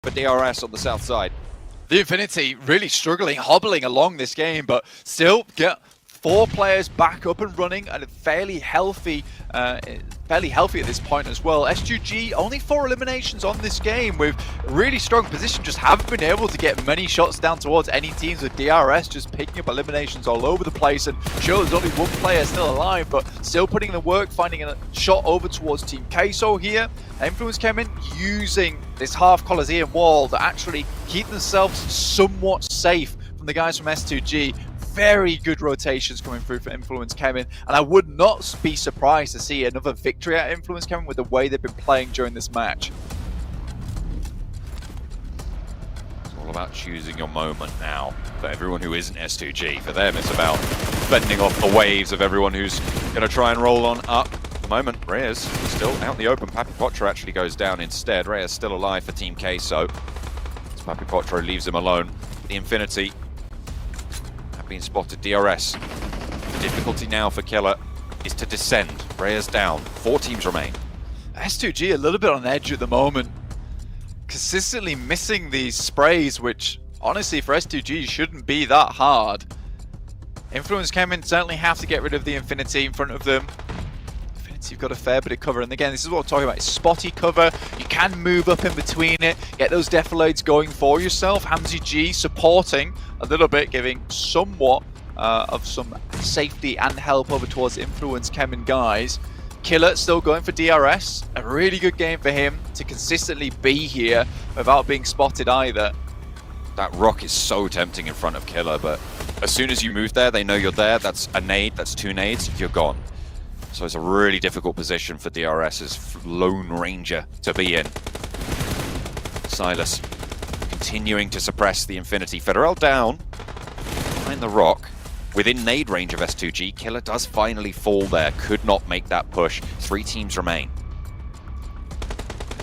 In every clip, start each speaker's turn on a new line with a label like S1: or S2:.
S1: for DRS on the south side.
S2: The Infinity really struggling, hobbling along this game, but still get 4 players back up and running and fairly healthy at this point as well. S2G only 4 eliminations on this game with really strong position, just haven't been able to get many shots down towards any teams, with DRS just picking up eliminations all over the place. And sure, there's only 1 player still alive, but still putting in the work, finding a shot over towards Team Queso here. Influence chemin using this half Coliseum wall to actually keep themselves somewhat safe from the guys from S2G. Very good rotations coming through for Influence chemin, and I would not be surprised to see another victory at Influence chemin with the way they've been playing during this match.
S1: It's all about choosing your moment now for everyone who isn't S2G. For them, it's about fending off the waves of everyone who's going to try and roll on up. At the moment, Reyes still out in the open. Papi Potro actually goes down instead. Reyes still alive for Team Queso. As Papi Potro leaves him alone. The Infinity being spotted. DRS. The difficulty now for Killer is to descend. Reyes down. 4 teams remain.
S2: S2G a little bit on edge at the moment. Consistently missing these sprays, which honestly for S2G shouldn't be that hard. Influence chemin certainly have to get rid of the Infinity in front of them. You've got a fair bit of cover, and again, this is what I'm talking about. It's spotty cover. You can move up in between it, get those defilades going for yourself. HamZG supporting a little bit, giving somewhat of some safety and help over towards Influence chemin guys. Killer still going for DRS. A really good game for him to consistently be here without being spotted either.
S1: That rock is so tempting in front of Killer, but as soon as you move there, they know you're there. That's a nade, that's 2 nades, you're gone. So it's a really difficult position for DRS's Lone Ranger to be in. Silas continuing to suppress the Infinity. Federal down behind the rock. Within nade range of S2G, Killer does finally fall there. Could not make that push. 3 teams remain.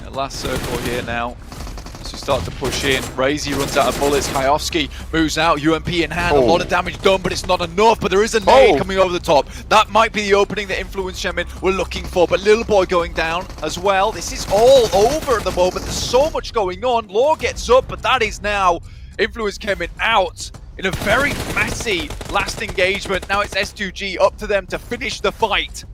S2: Last circle here now. As we start to push in, Razy runs out of bullets. Kayovsky moves out, UMP in hand. A lot of damage done, but it's not enough. But there is a nade coming over the top. That might be the opening that Influence chemin were looking for. But Little Boy going down as well. This is all over at the moment. There's so much going on. Law gets up, but that is now Influence chemin out in a very messy last engagement. Now it's S2G up to them to finish the fight.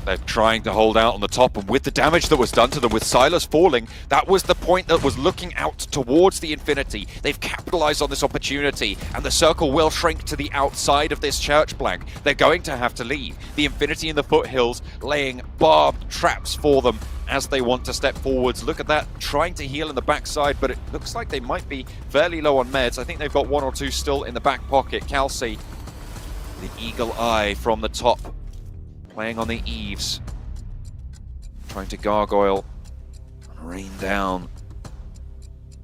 S1: They're trying to hold out on the top, and with the damage that was done to them, with Silas falling, that was the point that was looking out towards the Infinity. They've capitalized on this opportunity, and the circle will shrink to the outside of this church blank. They're going to have to leave. The Infinity in the foothills laying barbed traps for them as they want to step forwards. Look at that, trying to heal in the backside, but it looks like they might be fairly low on meds. I think they've got 1 or 2 still in the back pocket. Kelsey, the eagle eye from the top, playing on the eaves, trying to gargoyle and rain down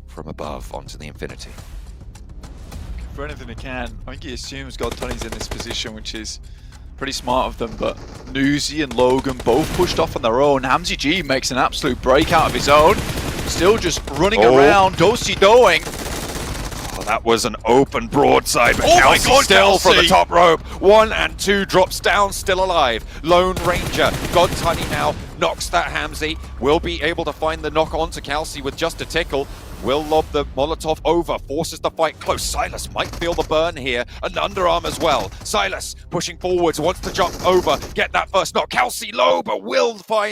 S1: from above onto the Infinity.
S2: For anything he can, I think he assumes Godtony's in this position, which is pretty smart of them, but Newsy and Logan both pushed off on their own. HamZG makes an absolute break out of his own, still just running around, do-si-doing.
S1: That was an open broadside, but Kelsey still from the top rope. 1 and 2 drops down, still alive. Lone Ranger, Godtony now knocks that Hamzy. Will be able to find the knock onto Kelsey with just a tickle. Will lob the Molotov over, forces the fight close. Silas might feel the burn here, and underarm as well. Silas pushing forwards, wants to jump over, get that first knock. Kelsey low, but will find